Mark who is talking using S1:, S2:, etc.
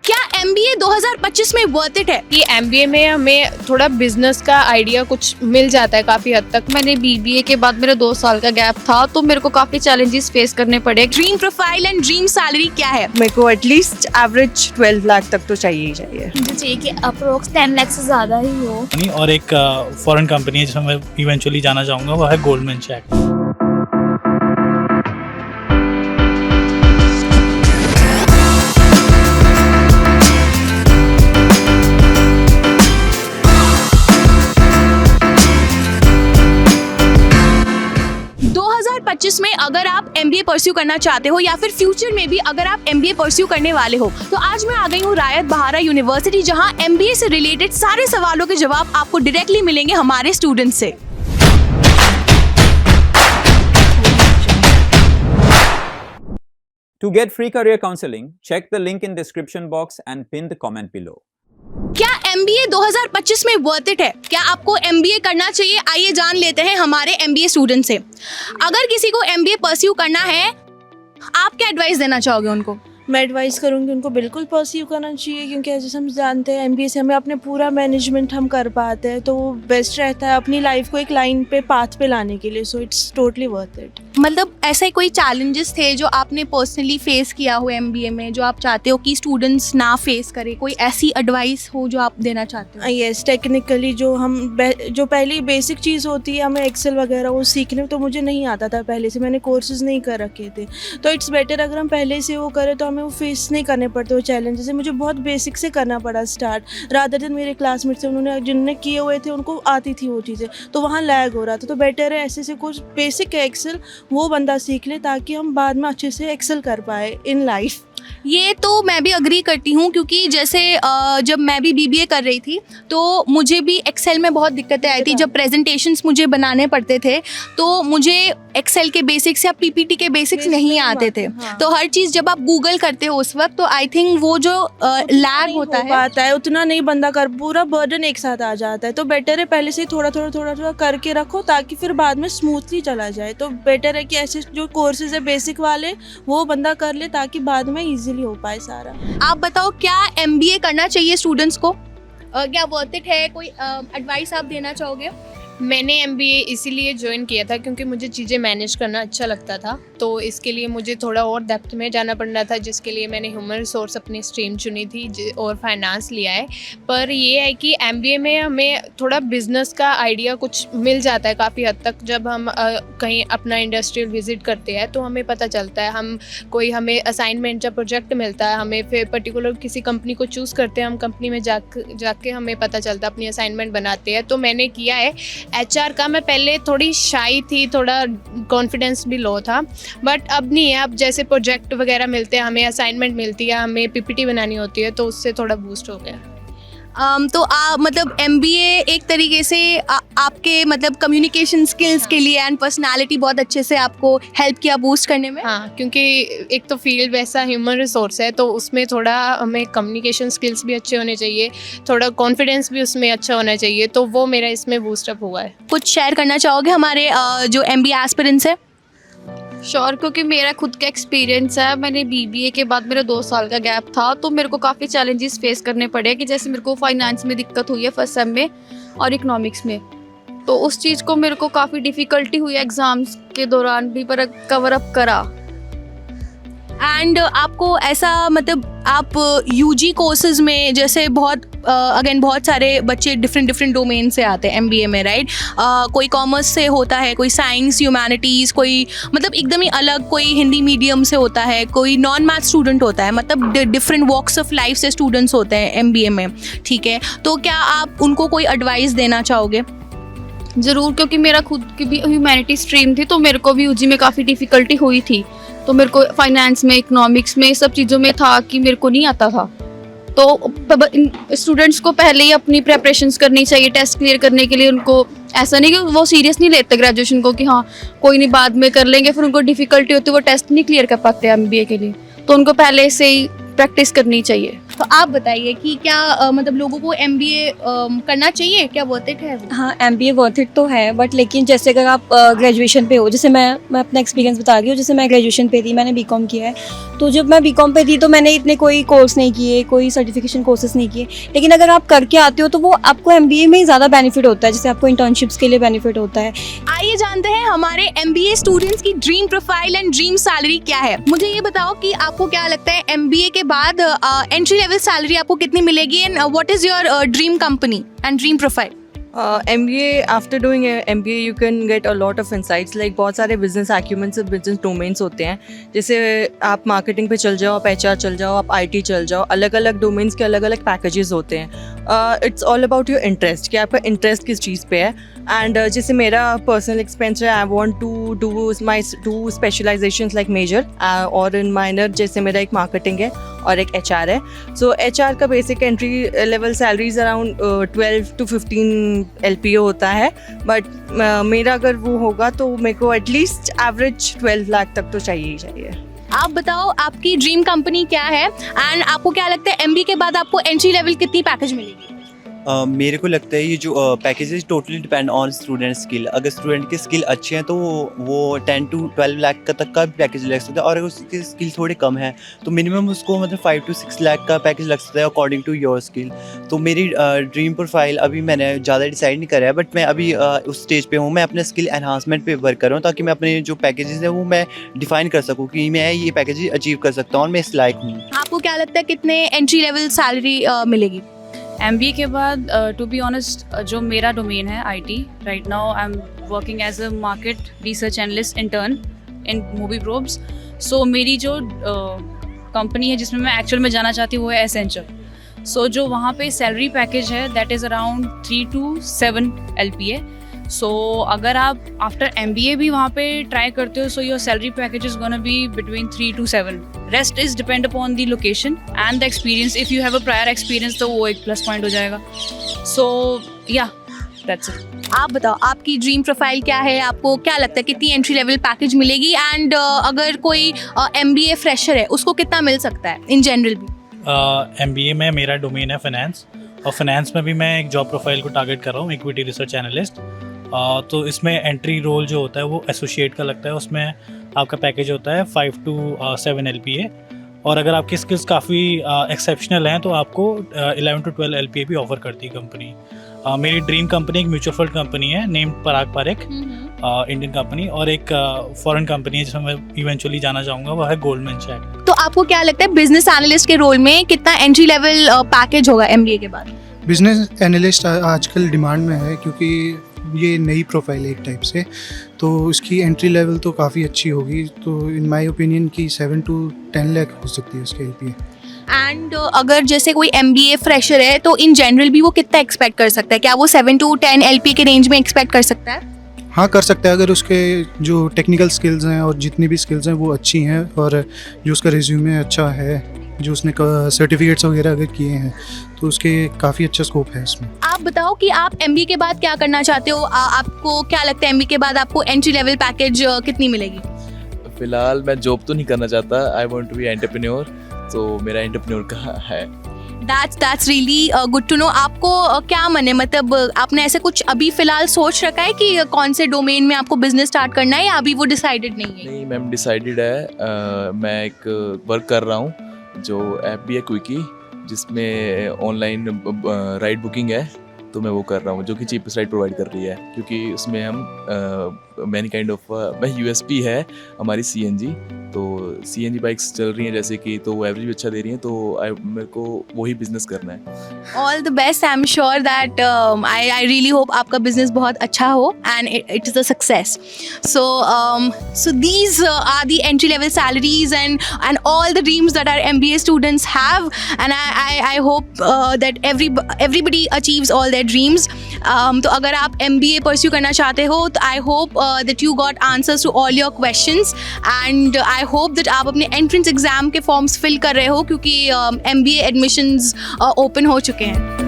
S1: क्या MBA 2025 में worth it है?
S2: कि MBA में हमें थोड़ा बिजनेस का आइडिया कुछ मिल जाता है काफ़ी हद तक।
S3: मैंने BBA के बाद मेरा 2 साल का गैप था, तो मेरे को काफ़ी चैलेंजेस फेस करने पड़े।
S1: Dream profile and dream salary क्या है?
S4: मेरे को एटलीस्ट एवरेज 12 लाख तक तो चाहिए ही चाहिए।
S5: मुझे चाहिए कि अप्रोक्स 10 लाख से ज़्यादा ही हो।
S6: और एक फॉरेन कंपनी है जिसमें मैं इवेंचुअली जाना चाहूँगा, वो है गोल्डमैन सैक्स।
S1: 2025 में अगर आप MBA परस्यू करना चाहते हो या फिर फ्यूचर में भी अगर आप MBA परस्यू करने वाले हो, तो आज मैं आ गई हूँ रायत बहारा यूनिवर्सिटी, जहाँ MBA से रिलेटेड सारे सवालों के जवाब आपको डायरेक्टली मिलेंगे हमारे स्टूडेंट से।
S7: To get free career counseling, check the link in description box and pin the comment below.
S1: क्या MBA 2025 में वर्थ इट है? क्या आपको MBA करना चाहिए? आइए जान लेते हैं हमारे MBA स्टूडेंट से। अगर किसी को MBA परस्यू करना है, आप क्या एडवाइस देना चाहोगे उनको?
S8: मैं एडवाइस करूँगी उनको बिल्कुल परस्यू करना चाहिए, क्योंकि जैसे हम जानते हैं MBA से हमें अपने पूरा मैनेजमेंट हम कर पाते हैं, तो वो बेस्ट रहता है अपनी लाइफ को एक लाइन पे पाथ पे लाने के लिए। So it's totally worth it.
S1: मतलब ऐसे कोई चैलेंजेस थे जो आपने पर्सनली फेस किया हो MBA में, जो आप चाहते हो कि स्टूडेंट्स ना फेस करें? कोई ऐसी एडवाइस हो जो आप देना चाहते हो?
S8: यस, टेक्निकली जो पहली बेसिक चीज़ होती है हमें एक्सेल वगैरह वो सीखने में, तो मुझे नहीं आता था पहले से, मैंने कोर्सेज नहीं कर रखे थे। तो इट्स बेटर अगर हम पहले से वो करें तो हमें वो फेस नहीं करने पड़ते वो चैलेंजेस। मुझे बहुत बेसिक से करना पड़ा स्टार्ट, रादर देन मेरे क्लासमेट्स से जिन्होंने किए हुए थे उनको आती थी वो चीज़ें, तो वहाँ लैग हो रहा था। तो बेटर है ऐसे से कुछ बेसिक एक्सेल वो बंदा सीख ले, ताकि हम बाद में अच्छे से एक्सेल कर पाए इन लाइफ।
S1: ये तो मैं भी अग्री करती हूँ, क्योंकि जैसे जब मैं भी BBA कर रही थी तो मुझे भी एक्सेल में बहुत दिक्कतें आई थी। जब प्रेजेंटेशंस मुझे बनाने पड़ते थे तो मुझे एक्सेल के बेसिक्स या PPT के बेसिक्स नहीं आते थे। तो हर चीज़ जब आप गूगल करते हो उस वक्त, तो आई थिंक वो जो लैग होता है
S8: उतना नहीं बंदा कर, पूरा बर्डन एक साथ आ जाता है। तो बेटर है पहले से थोड़ा थोड़ा करके रखो, ताकि फिर बाद में स्मूथली चला जाए। तो बेटर है कि ऐसे जो कोर्सेज है बेसिक वाले वो बंदा कर ले, ताकि बाद में इजीली हो पाए सारा।
S1: आप बताओ, क्या MBA करना चाहिए स्टूडेंट्स को? क्या वर्थ इट है? कोई एडवाइस आप देना चाहोगे?
S2: मैंने MBA इसीलिए ज्वाइन किया था क्योंकि मुझे चीज़ें मैनेज करना अच्छा लगता था, तो इसके लिए मुझे थोड़ा और डेप्थ में जाना पड़ना था, जिसके लिए मैंने ह्यूमन रिसोर्स अपनी स्ट्रीम चुनी थी और फाइनेंस लिया है। पर ये है कि MBA में हमें थोड़ा बिजनेस का आइडिया कुछ मिल जाता है काफ़ी हद तक। जब हम कहीं अपना इंडस्ट्रियल विजिट करते हैं तो हमें पता चलता है, हमें असाइनमेंट या प्रोजेक्ट मिलता है, हमें फिर पर्टिकुलर किसी कंपनी को चूज़ करते हैं, हम कंपनी में जाके हमें पता चलता है, अपनी असाइनमेंट बनाते हैं। तो मैंने किया है HR का। मैं पहले थोड़ी शाई थी, थोड़ा कॉन्फिडेंस भी लो था, बट अब नहीं है। अब जैसे प्रोजेक्ट वगैरह मिलते हैं, हमें असाइनमेंट मिलती है, हमें PPT बनानी होती है, तो उससे थोड़ा बूस्ट हो गया।
S1: तो मतलब MBA एक तरीके से आपके मतलब कम्युनिकेशन स्किल्स के लिए एंड पर्सनालिटी बहुत अच्छे से आपको हेल्प किया बूस्ट करने में?
S2: हाँ, क्योंकि एक तो फील्ड वैसा ह्यूमन रिसोर्स है, तो उसमें थोड़ा हमें कम्युनिकेशन स्किल्स भी अच्छे होने चाहिए, थोड़ा कॉन्फिडेंस भी उसमें अच्छा होना चाहिए, तो वो मेरा इसमें बूस्टअप हुआ है।
S1: कुछ शेयर करना चाहोगे हमारे जो MBA एस्पिरेंट्स है?
S3: श्योर, क्योंकि मेरा खुद का एक्सपीरियंस है। मैंने BBA के बाद मेरा 2 साल का गैप था, तो मेरे को काफ़ी चैलेंजेस फेस करने पड़े, कि जैसे मेरे को फाइनेंस में दिक्कत हुई है फर्स्ट सेम में और इकोनॉमिक्स में, तो उस चीज़ को मेरे को काफ़ी डिफ़िकल्टी हुई एग्ज़ाम्स के दौरान भी, पर कवर अप करा।
S1: एंड आपको ऐसा मतलब आप UG कोर्सेज में जैसे बहुत सारे बच्चे डिफरेंट डोमेन से आते हैं MBA में, राइट? कोई कॉमर्स से होता है, कोई साइंस ह्यूमैनिटीज़, कोई मतलब एकदम ही अलग, कोई हिंदी मीडियम से होता है, कोई नॉन मैथ स्टूडेंट होता है, मतलब डिफरेंट वॉक्स ऑफ लाइफ से स्टूडेंट्स होते हैं MBA में, ठीक है? तो क्या आप उनको कोई एडवाइस देना चाहोगे?
S3: ज़रूर, क्योंकि मेरा खुद की भी ह्यूमैनिटी स्ट्रीम थी, तो मेरे को भी UG में काफ़ी डिफ़िकल्टी हुई थी। तो मेरे को फाइनेंस में, इकोनॉमिक्स में, सब चीज़ों में था कि मेरे को नहीं आता था। तो स्टूडेंट्स को पहले ही अपनी प्रेपरेशंस करनी चाहिए टेस्ट क्लियर करने के लिए। उनको ऐसा नहीं कि वो सीरियस नहीं लेते ग्रेजुएशन को, कि हाँ कोई नहीं बाद में कर लेंगे, फिर उनको डिफ़िकल्टी होती है, वो टेस्ट नहीं क्लियर कर पाते MBA के लिए। तो उनको पहले से ही प्रैक्टिस करनी चाहिए।
S1: तो आप बताइए कि क्या मतलब लोगों को MBA करना चाहिए, क्या वर्थ इट है?
S9: हाँ, MBA वर्थ इट तो है, बट लेकिन जैसे अगर आप ग्रेजुएशन पे हो, जैसे मैं अपना एक्सपीरियंस बता रही हूँ, जैसे मैं ग्रेजुएशन पे थी, मैंने बीकॉम किया है, तो जब मैं बीकॉम पे थी तो मैंने इतने कोई कोर्स नहीं किए, कोई सर्टिफिकेशन कोर्सेज नहीं किए, लेकिन अगर आप करके आते हो तो वो आपको MBA में ही ज़्यादा बेनिफिट होता है, जैसे आपको इंटर्नशिप्स के लिए बेनिफिट होता है।
S1: आइए जानते हैं हमारे MBA स्टूडेंट्स की dream profile and dream salary क्या है। मुझे ये बताओ कि आपको क्या लगता है MBA के बाद एंट्री लेवल सैलरी आपको कितनी मिलेगी and what is your dream company and dream profile?
S4: MBA, after doing a MBA you can get a lot of insights, like बहुत सारे business acumen से business domains होते हैं, जैसे आप marketing पे चल जाओ, आप HR चल जाओ, आप IT चल जाओ, अलग अलग domains के अलग अलग packages होते हैं। It's all about your interest, कि आपका interest किस चीज़ पे है। एंड जैसे मेरा पर्सनल एक्सपेंस है, I want to do specializations like major और इन माइनर, जैसे मेरा एक मार्केटिंग है और एक HR है। सो HR का basic entry level salaries around 12 to 15 LPA होता है, बट मेरा अगर वो होगा तो मेरे को एटलीस्ट एवरेज 12 लाख तक तो चाहिए ही चाहिए।
S1: आप बताओ आपकी ड्रीम कंपनी क्या है एंड आपको क्या लगता है MBA के बाद आपको एंट्री लेवल कितनी पैकेज मिलेगी?
S10: मेरे को लगता है ये जो packages totally depend on student skill. अगर स्टूडेंट की स्किल अच्छी है तो वो 10 to 12 लाख का तक का पैकेज लग सकता है, और अगर उसकी स्किल थोड़ी कम है तो मिनिमम उसको मतलब 5 to 6 लाख का पैकेज लग सकता है अकॉर्डिंग टू योर स्किल। तो मेरी ड्रीम प्रोफाइल अभी मैंने ज़्यादा डिसाइड नहीं करा है, बट मैं अभी उस स्टेज पे हूँ, मैं अपने स्किल एनहांसमेंट पे वर्क कर रहा हूँ, ताकि मैं अपने जो पैकेजेस हैं वो मैं डिफाइन कर सकूँ कि मैं ये पैकेज अचीव कर सकता हूँ और मैं इस लायक हूँ।
S1: आपको क्या लगता है कितने एंट्री लेवल सैलरी मिलेगी?
S3: MBA के बाद टू बी ऑनेस्ट जो मेरा डोमेन है IT, right now I am working as a market research analyst intern in movie probes. So मेरी जो कंपनी है जिसमें मैं एक्चुअल में जाना चाहती हूँ वो है एसेंचर। सो जो वहाँ पे सैलरी पैकेज है that is around 3 to 7 LPA। सो अगर आप आफ्टर MBA भी वहाँ पे ट्राई करते हो, so your salary package is gonna be between 3 to 7। Rest is depend upon the location and the experience. If you have a prior experience तो वो एक प्लस पॉइंट हो जाएगा। सो या दैट्स इट।
S1: आप बताओ आपकी ड्रीम प्रोफाइल क्या है, आपको क्या लगता है कितनी एंट्री लेवल पैकेज मिलेगी एंड अगर कोई MBA फ्रेशर है उसको कितना मिल सकता है इन जनरल भी?
S6: MBA में मेरा डोमेन है फाइनेंस, और फाइनेंस में भी मैं एक जॉब प्रोफाइल को टारगेट कर रहा हूँ, इक्विटी रिसर्च एनालिस्ट। तो इसमें एंट्री रोल जो होता है वो एसोसिएट का लगता है, उसमें आपका पैकेज होता है 5 to 7 LPA, और अगर आपकी स्किल्स काफ़ी एक्सेप्शनल हैं तो आपको 11 to 12 LPA भी ऑफर करती है कंपनी। मेरी ड्रीम कंपनी एक म्यूचुअल फंड कंपनी है नेम्ड पराग पारेख, इंडियन कंपनी, और एक फॉरेन कंपनी है जिसमें मैं इवेंचुअली जाना चाहूँगा, वो है गोल्डमैन सैक्स।
S1: तो आपको क्या लगता है बिजनेस एनालिस्ट के रोल में कितना एंट्री लेवल पैकेज होगा MBA के बाद?
S11: बिजनेस एनालिस्ट आजकल डिमांड में है, क्योंकि ये नई प्रोफाइल है एक टाइप से, तो इसकी एंट्री लेवल तो काफ़ी अच्छी होगी। तो इन माय ओपिनियन की 7 to 10 लाख हो सकती है इसके LPA।
S1: एंड अगर जैसे कोई MBA फ्रेशर है तो इन जनरल भी वो कितना एक्सपेक्ट कर सकता है? क्या वो 7 to 10 LPA के रेंज में एक्सपेक्ट कर सकता है?
S11: हाँ, कर सकता है, अगर उसके जो टेक्निकल स्किल्स हैं और जितनी भी स्किल्स हैं वो अच्छी हैं, और जो उसका रिज्यूमे अच्छा है, जो उसने सर्टिफिकेट्स वगैरह अगर किए हैं तो उसके काफ़ी अच्छा स्कोप है इसमें।
S1: आप बताओ कि आप MBA के बाद क्या करना चाहते हो? आपको क्या लगता है MBA के बाद आपको एंट्री लेवल पैकेज कितनी मिलेगी?
S12: फिलहाल मैं जॉब तो नहीं करना चाहता, I want to be entrepreneur, तो मेरा एंटरप्रेन्योर का है।
S1: That's really good to know। आपको क्या मन है, मतलब आपने ऐसे कुछ अभी फिलहाल सोच रखा है कि कौन से डोमेन में आपको बिजनेस स्टार्ट करना है, या अभी वो डिसाइडेड नहीं है?
S12: नहीं मैम, डिसाइडेड है। मैं एक वर्क कर रहा हूँ जो ऐप भी है क्विकी, जिसमें ऑनलाइन राइड बुकिंग है, तो मैं वो कर रहा हूँ, जो कि चीपेस्ट राइड प्रोवाइड कर रही है, क्योंकि उसमें हम मैनी काइंड ऑफ USP है हमारी CNG। तो CNG बाइक्स चल रही हैं जैसे कि, तो वो एवरेज भी अच्छा दे रही हैं, तो मेरे को वही बिजनेस करना है।
S1: All the best, I am sure that I really hope आपका बिजनेस बहुत अच्छा हो and it is a success. So these are the entry level salaries and all the dreams that our MBA students have, and I hope that everybody achieves all their dreams। तो अगर आप MBA pursue करना चाहते हो तो I hope that you got answers to all your questions, and I hope that आप अपने entrance exam के फॉर्म्स फिल कर रहे हो, क्योंकि MBA एडमिशन्स ओपन हो चुके हैं।